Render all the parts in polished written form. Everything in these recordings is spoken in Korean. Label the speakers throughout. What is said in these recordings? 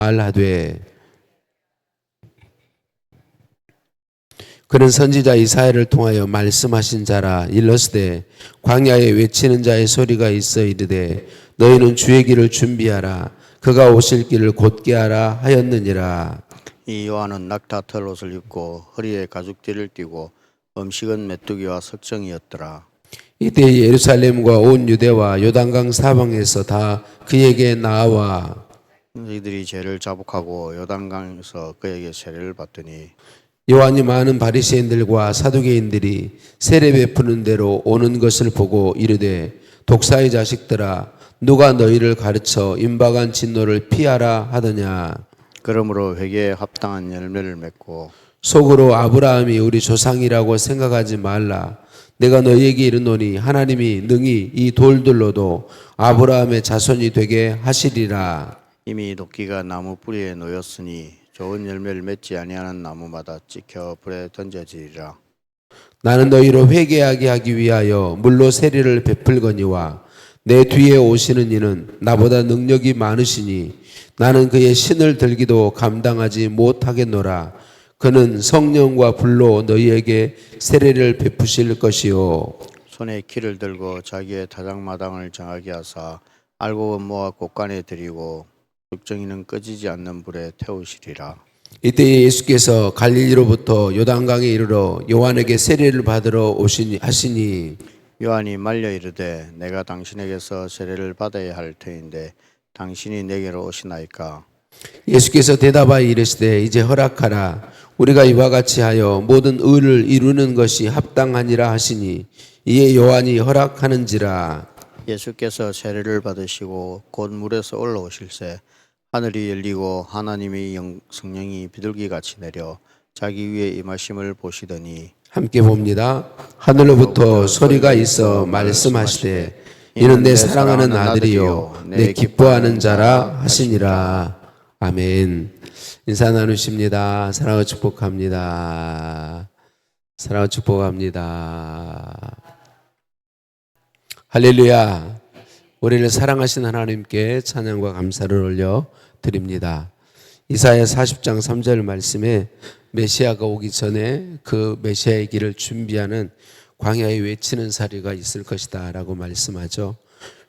Speaker 1: 말하되 그는 선지자 이사야를 통하여 말씀하신 자라. 일러스되 광야에 외치는 자의 소리가 있어 이르되 너희는 주의 길을 준비하라. 그가 오실 길을 곧게 하라 하였느니라.
Speaker 2: 이 요한은 낙타 털옷을 입고 허리에 가죽띠를 띠고 음식은 메뚜기와 석정이었더라.
Speaker 1: 이때 예루살렘과 온 유대와 요단강 사방에서 다 그에게 나와
Speaker 2: 이들이 죄를 자복하고 요단강에서 그에게 세례를 받더니
Speaker 1: 요한이 많은 바리새인들과 사두개인들이 세례 베푸는 대로 오는 것을 보고 이르되 독사의 자식들아 누가 너희를 가르쳐 임박한 진노를 피하라 하더냐.
Speaker 2: 그러므로 회개에 합당한 열매를 맺고
Speaker 1: 속으로 아브라함이 우리 조상이라고 생각하지 말라. 내가 너희에게 이르노니 하나님이 능히 이 돌들로도 아브라함의 자손이 되게 하시리라.
Speaker 2: 이미 도끼가 나무 뿌리에 놓였으니 좋은 열매를 맺지 아니하는 나무마다 찍혀 불에 던져지리라.
Speaker 1: 나는 너희로 회개하게 하기 위하여 물로 세례를 베풀거니와 내 뒤에 오시는 이는 나보다 능력이 많으시니 나는 그의 신을 들기도 감당하지 못하겠노라. 그는 성령과 불로 너희에게 세례를 베푸실 것이요.
Speaker 2: 손에 키를 들고 자기의 타작마당을 정하게 하사 알곡은 모아 곳간에 들이고 죽정이는 꺼지지 않는 불에 태우시리라.
Speaker 1: 이때 예수께서 갈릴리로부터 요단강에 이르러 요한에게 세례를 받으러 오시니 하시니
Speaker 2: 요한이 말려 이르되 내가 당신에게서 세례를 받아야 할 터인데 당신이 내게로 오시나이까.
Speaker 1: 예수께서 대답하여 이르시되 이제 허락하라. 우리가 이와 같이 하여 모든 의를 이루는 것이 합당하니라 하시니 이에 요한이 허락하는지라.
Speaker 2: 예수께서 세례를 받으시고 곧 물에서 올라오실새 하늘이 열리고 하나님의 성령이 비둘기같이 내려 자기 위에 임하심을 보시더니
Speaker 1: 함께 봅니다. 하늘로부터 소리가 있어 말씀하시되 이는 내 사랑하는 아들이요 내 기뻐하는 자라 하시니라. 아멘. 인사 나누십니다. 사랑을 축복합니다. 사랑을 축복합니다. 할렐루야. 우리를 사랑하신 하나님께 찬양과 감사를 올려 드립니다. 이사야 40장 3절 말씀에 메시아가 오기 전에 그 메시아의 길을 준비하는 광야에 외치는 사리가 있을 것이다 라고 말씀하죠.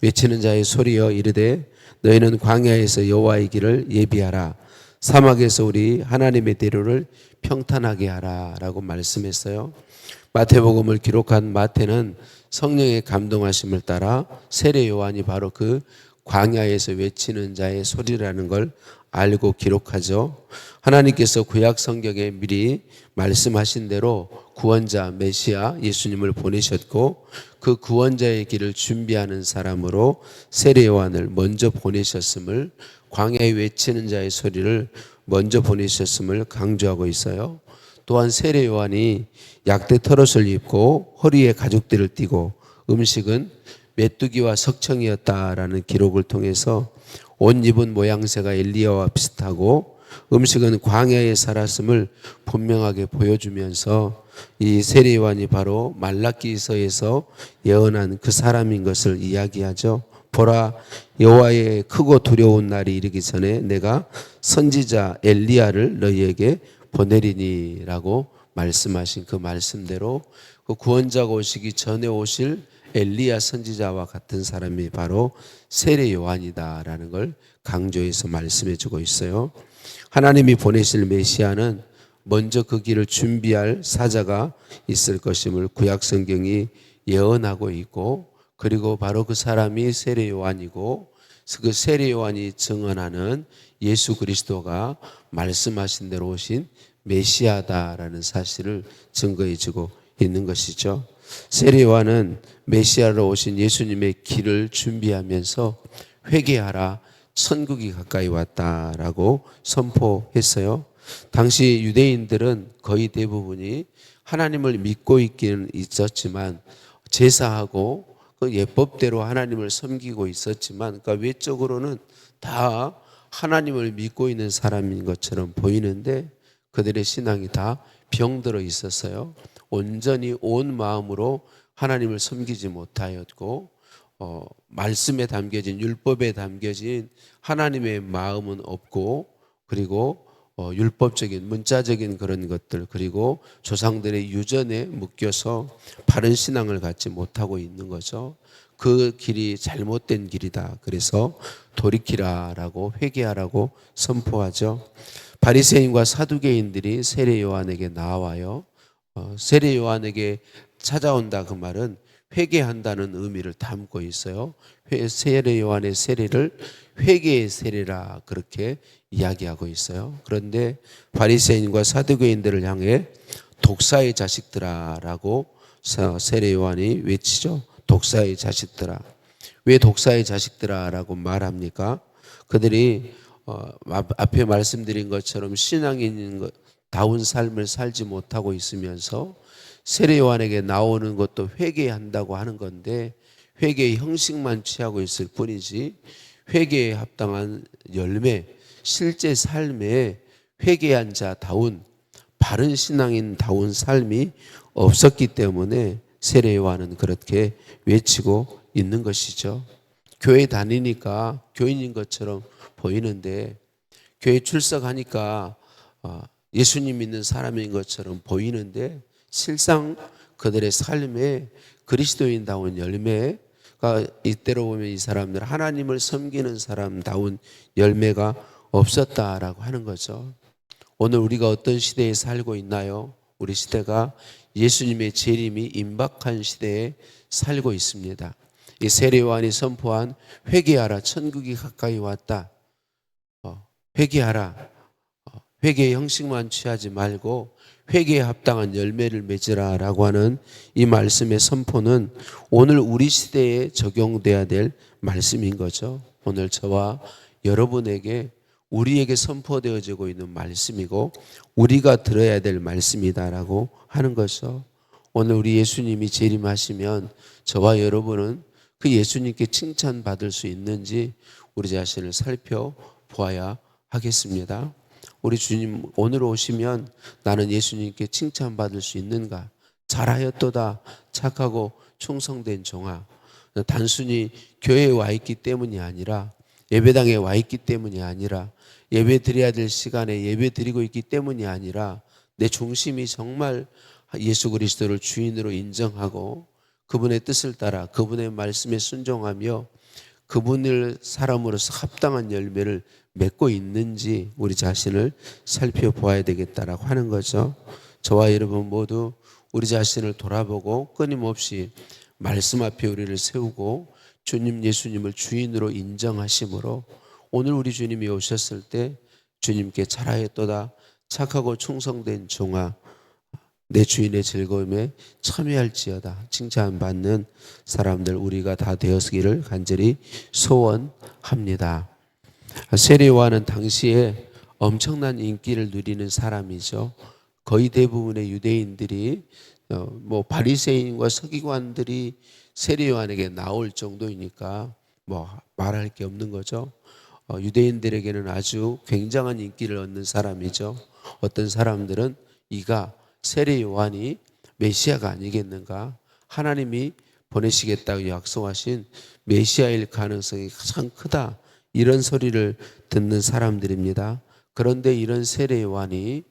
Speaker 1: 외치는 자의 소리여 이르되 너희는 광야에서 여호와의 길을 예비하라. 사막에서 우리 하나님의 대로를 평탄하게 하라 라고 말씀했어요. 마태복음을 기록한 마태는 성령의 감동하심을 따라 세례 요한이 바로 그 광야에서 외치는 자의 소리라는 걸 알고 기록하죠. 하나님께서 구약 성경에 미리 말씀하신 대로 구원자 메시아 예수님을 보내셨고 그 구원자의 길을 준비하는 사람으로 세례 요한을 먼저 보내셨음을, 광야에 외치는 자의 소리를 먼저 보내셨음을 강조하고 있어요. 또한 세례 요한이 약대 털옷을 입고 허리에 가죽띠를 띠고 음식은 메뚜기와 석청이었다라는 기록을 통해서 옷 입은 모양새가 엘리야와 비슷하고 음식은 광야에 살았음을 분명하게 보여주면서 이 세례 요한이 바로 말라기서에서 예언한 그 사람인 것을 이야기하죠. 보라, 여호와의 크고 두려운 날이 이르기 전에 내가 선지자 엘리야를 너희에게 보내리니라고 말씀하신 그 말씀대로 그 구원자가 오시기 전에 오실 엘리야 선지자와 같은 사람이 바로 세례 요한이다라는 걸 강조해서 말씀해 주고 있어요. 하나님이 보내실 메시아는 먼저 그 길을 준비할 사자가 있을 것임을 구약 성경이 예언하고 있고, 그리고 바로 그 사람이 세례 요한이고 그 세례 요한이 증언하는 예수 그리스도가 말씀하신 대로 오신 메시아다라는 사실을 증거해 주고 있는 것이죠. 세례 요한은 메시아로 오신 예수님의 길을 준비하면서 회개하라, 천국이 가까이 왔다라고 선포했어요. 당시 유대인들은 거의 대부분이 하나님을 믿고 있기는 있었지만 제사하고 그 예법대로 하나님을 섬기고 있었지만, 그러니까 외적으로는 다 하나님을 믿고 있는 사람인 것처럼 보이는데 그들의 신앙이 다 병들어 있었어요. 온전히 온 마음으로 하나님을 섬기지 못하였고 말씀에 담겨진 율법에 담겨진 하나님의 마음은 없고 그리고 율법적인 문자적인 그런 것들, 그리고 조상들의 유전에 묶여서 바른 신앙을 갖지 못하고 있는 거죠. 그 길이 잘못된 길이다. 그래서 돌이키라라고, 회개하라고 선포하죠. 바리새인과 사두개인들이 세례 요한에게 나와요. 세례 요한에게 찾아온다, 그 말은 회개한다는 의미를 담고 있어요. 세례 요한의 세례를 회개의 세례라 그렇게 이야기하고 있어요. 그런데 바리새인과 사두개인들을 향해 독사의 자식들아라고 세례 요한이 외치죠. 독사의 자식들아. 왜 독사의 자식들아라고 말합니까? 그들이 앞에 말씀드린 것처럼 신앙인 다운 삶을 살지 못하고 있으면서 세례 요한에게 나오는 것도 회개한다고 하는 건데 회개의 형식만 취하고 있을 뿐이지 회개에 합당한 열매, 실제 삶에 회개한 자다운 바른 신앙인다운 삶이 없었기 때문에 세례 요한은 그렇게 외치고 있는 것이죠. 교회 다니니까 교인인 것처럼 보이는데 교회 출석하니까 예수님 믿는 사람인 것처럼 보이는데 실상 그들의 삶에 그리스도인다운 열매가 이때로 보면 이 사람들 하나님을 섬기는 사람다운 열매가 없었다라고 하는 거죠. 오늘 우리가 어떤 시대에 살고 있나요? 우리 시대가 예수님의 재림이 임박한 시대에 살고 있습니다. 이 세례 요한이 선포한 회개하라, 천국이 가까이 왔다. 회개하라. 회개의 형식만 취하지 말고 회개에 합당한 열매를 맺으라라고 하는 이 말씀의 선포는 오늘 우리 시대에 적용돼야 될 말씀인 거죠. 오늘 저와 여러분에게 우리에게 선포되어지고 있는 말씀이고 우리가 들어야 될 말씀이다라고 하는 거죠. 오늘 우리 예수님이 재림하시면 저와 여러분은 그 예수님께 칭찬받을 수 있는지 우리 자신을 살펴보아야 하겠습니다. 우리 주님 오늘 오시면 나는 예수님께 칭찬받을 수 있는가? 잘하였도다 착하고 충성된 종아. 단순히 교회에 와 있기 때문이 아니라 예배당에 와 있기 때문이 아니라 예배 드려야 될 시간에 예배 드리고 있기 때문이 아니라 내 중심이 정말 예수 그리스도를 주인으로 인정하고 그분의 뜻을 따라 그분의 말씀에 순종하며 그분을 사람으로서 합당한 열매를 맺고 있는지 우리 자신을 살펴보아야 되겠다라고 하는 거죠. 저와 여러분 모두 우리 자신을 돌아보고 끊임없이 말씀 앞에 우리를 세우고 주님 예수님을 주인으로 인정하심으로 오늘 우리 주님이 오셨을 때 주님께 잘하였도다 착하고 충성된 종아 내 주인의 즐거움에 참여할지어다 칭찬받는 사람들 우리가 다 되었기를 간절히 소원합니다. 세례 요한은 당시에 엄청난 인기를 누리는 사람이죠. 거의 대부분의 유대인들이 바리새인과 서기관들이 세례 요한에게 나올 정도이니까 말할 게 없는 거죠. 유대인들에게는 아주 굉장한 인기를 얻는 사람이죠. 어떤 사람들은 이가 세례 요한이 메시아가 아니겠는가? 하나님이 보내시겠다고 약속하신 메시아일 가능성이 가장 크다. 이런 소리를 듣는 사람들입니다. 그런데 이런 세례 요한이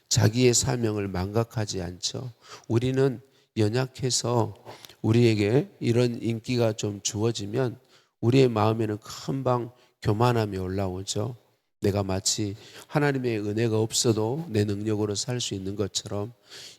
Speaker 1: 자기의 사명을 망각하지 않죠. 우리는 연약해서 우리에게 이런 인기가 좀 주어지면 우리의 마음에는 금방 교만함이 올라오죠. 내가 마치 하나님의 은혜가 없어도 내 능력으로 살 수 있는 것처럼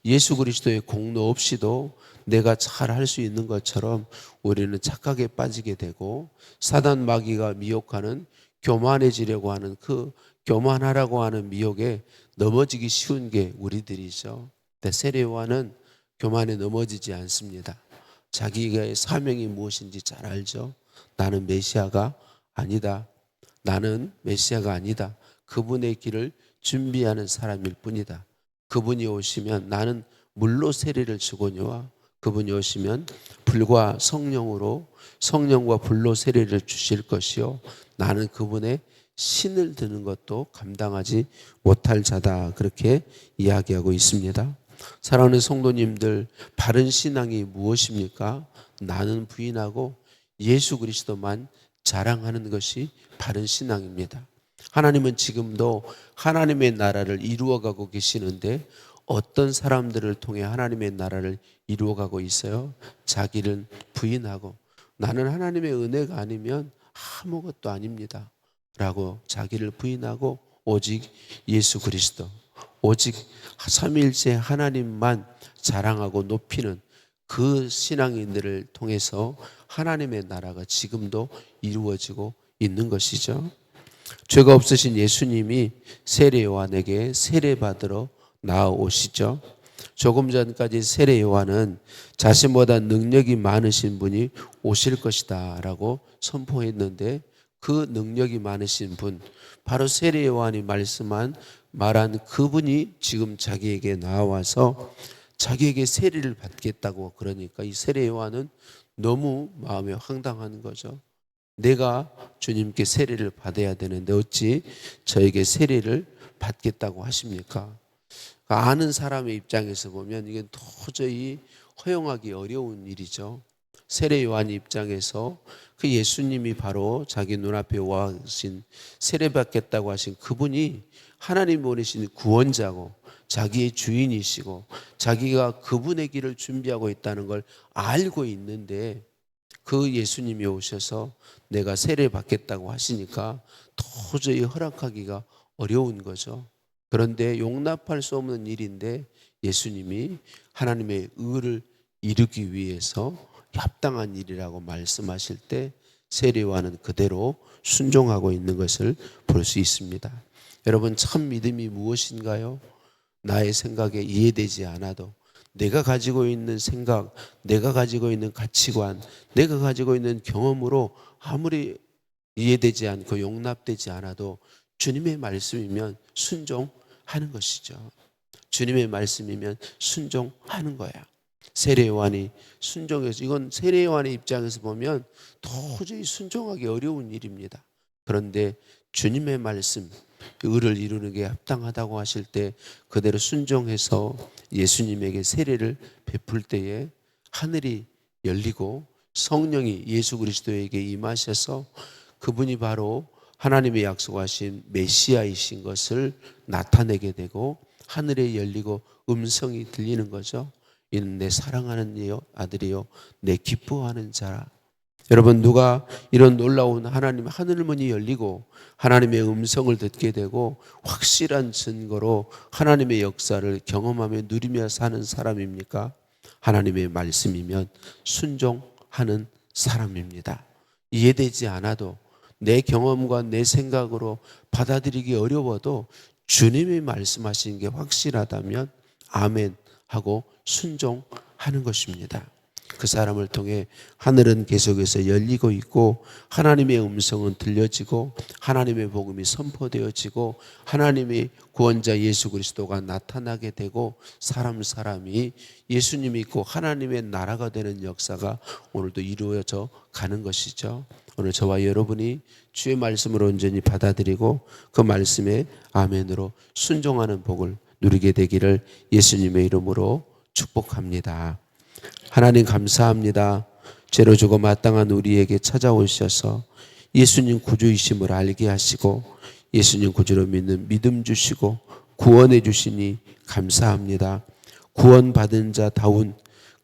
Speaker 1: 예수 그리스도의 공로 없이도 내가 잘 할 수 있는 것처럼 우리는 착각에 빠지게 되고 사단 마귀가 미혹하는 교만해지려고 하는 그 교만하라고 하는 미혹에 넘어지기 쉬운 게 우리들이죠. 근데 세례 요한은 교만에 넘어지지 않습니다. 자기의 사명이 무엇인지 잘 알죠. 나는 메시아가 아니다. 나는 메시아가 아니다. 그분의 길을 준비하는 사람일 뿐이다. 그분이 오시면 나는 물로 세례를 주거니와 그분이 오시면 불과 성령과 불로 세례를 주실 것이요 나는 그분의 신을 드는 것도 감당하지 못할 자다. 그렇게 이야기하고 있습니다. 사랑하는 성도님들, 바른 신앙이 무엇입니까? 나는 부인하고 예수 그리스도만 자랑하는 것이 바른 신앙입니다. 하나님은 지금도 하나님의 나라를 이루어가고 계시는데 어떤 사람들을 통해 하나님의 나라를 이루어가고 있어요? 자기를 부인하고 나는 하나님의 은혜가 아니면 아무것도 아닙니다 라고 자기를 부인하고 오직 예수 그리스도, 오직 삼위일체 하나님만 자랑하고 높이는 그 신앙인들을 통해서 하나님의 나라가 지금도 이루어지고 있는 것이죠. 죄가 없으신 예수님이 세례 요한에게 세례받으러 나아오시죠. 조금 전까지 세례 요한은 자신보다 능력이 많으신 분이 오실 것이다 라고 선포했는데 그 능력이 많으신 분, 바로 세례 요한이 말한 그분이 지금 자기에게 나와서 자기에게 세례를 받겠다고 그러니까 이 세례 요한은 너무 마음이 황당한 거죠. 내가 주님께 세례를 받아야 되는데 어찌 저에게 세례를 받겠다고 하십니까? 아는 사람의 입장에서 보면 이게 도저히 허용하기 어려운 일이죠. 세례 요한 입장에서 그 예수님이 바로 자기 눈앞에 와신 세례받겠다고 하신 그분이 하나님 보내신 구원자고 자기의 주인이시고 자기가 그분의 길을 준비하고 있다는 걸 알고 있는데 그 예수님이 오셔서 내가 세례 받겠다고 하시니까 도저히 허락하기가 어려운 거죠. 그런데 용납할 수 없는 일인데 예수님이 하나님의 의를 이루기 위해서 합당한 일이라고 말씀하실 때 세례 요한은 그대로 순종하고 있는 것을 볼 수 있습니다. 여러분, 참 믿음이 무엇인가요? 나의 생각에 이해되지 않아도 내가 가지고 있는 생각, 내가 가지고 있는 가치관, 내가 가지고 있는 경험으로 아무리 이해되지 않고 용납되지 않아도 주님의 말씀이면 순종하는 것이죠. 주님의 말씀이면 순종하는 거야. 세례 요한이 순종해서, 이건 세례 요한의 입장에서 보면 도저히 순종하기 어려운 일입니다. 그런데 주님의 말씀, 의를 이루는 게 합당하다고 하실 때 그대로 순종해서 예수님에게 세례를 베풀 때에 하늘이 열리고 성령이 예수 그리스도에게 임하셔서 그분이 바로 하나님의 약속하신 메시아이신 것을 나타내게 되고 하늘에 열리고 음성이 들리는 거죠. 이는 내 사랑하는 아들이요 내 기뻐하는 자라. 여러분, 누가 이런 놀라운 하나님 하늘문이 열리고 하나님의 음성을 듣게 되고 확실한 증거로 하나님의 역사를 경험하며 누리며 사는 사람입니까? 하나님의 말씀이면 순종하는 사람입니다. 이해되지 않아도 내 경험과 내 생각으로 받아들이기 어려워도 주님이 말씀하시는 게 확실하다면 아멘 하고 순종하는 것입니다. 그 사람을 통해 하늘은 계속해서 열리고 있고 하나님의 음성은 들려지고 하나님의 복음이 선포되어지고 하나님의 구원자 예수 그리스도가 나타나게 되고 사람이 예수님이 있고 하나님의 나라가 되는 역사가 오늘도 이루어져 가는 것이죠. 오늘 저와 여러분이 주의 말씀을 온전히 받아들이고 그 말씀에 아멘으로 순종하는 복을 누리게 되기를 예수님의 이름으로 축복합니다. 하나님 감사합니다. 죄로 죽어 마땅한 우리에게 찾아오셔서 예수님 구주이심을 알게 하시고 예수님 구주로 믿는 믿음 주시고 구원해 주시니 감사합니다. 구원받은 자다운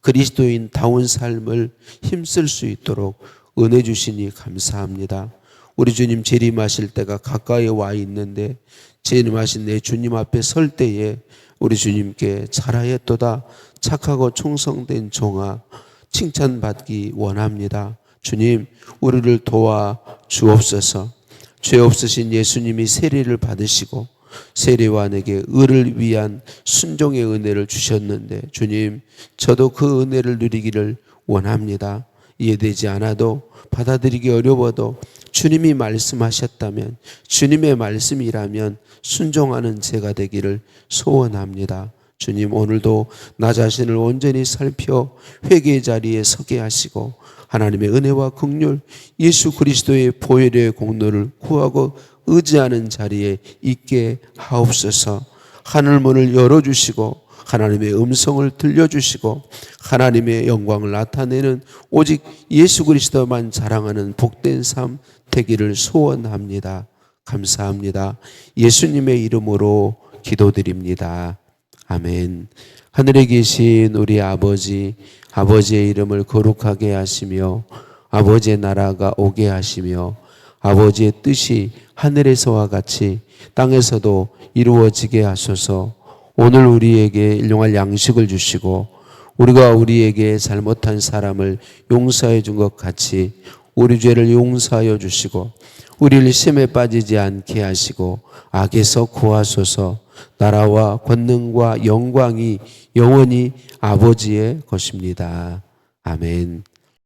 Speaker 1: 그리스도인 다운 삶을 힘쓸 수 있도록 은혜 주시니 감사합니다. 우리 주님 재림하실 때가 가까이 와 있는데 재림하신 내 주님 앞에 설 때에 우리 주님께 잘하였도다 착하고 충성된 종아 칭찬받기 원합니다. 주님, 우리를 도와 주옵소서. 죄 없으신 예수님이 세례를 받으시고 세례요한에게 의를 위한 순종의 은혜를 주셨는데 주님, 저도 그 은혜를 누리기를 원합니다. 이해되지 않아도 받아들이기 어려워도 주님이 말씀하셨다면 주님의 말씀이라면 순종하는 제가 되기를 소원합니다. 주님, 오늘도 나 자신을 온전히 살펴 회개의 자리에 서게 하시고 하나님의 은혜와 긍휼 예수 그리스도의 보혈의 공로를 구하고 의지하는 자리에 있게 하옵소서. 하늘문을 열어주시고 하나님의 음성을 들려주시고 하나님의 영광을 나타내는 오직 예수 그리스도만 자랑하는 복된 삶 되기를 소원합니다. 감사합니다. 예수님의 이름으로 기도드립니다. 아멘. 하늘에 계신 우리 아버지, 아버지의 이름을 거룩하게 하시며 아버지의 나라가 오게 하시며 아버지의 뜻이 하늘에서와 같이 땅에서도 이루어지게 하소서. 오늘 우리에게 일용할 양식을 주시고 우리가 우리에게 잘못한 사람을 용서해 준 것 같이 우리 죄를 용서하여 주시고 우리를 시험에 빠지지 않게 하시고 악에서 구하소서. 나라와 권능과 영광이 영원히 아버지의 것입니다. 아멘.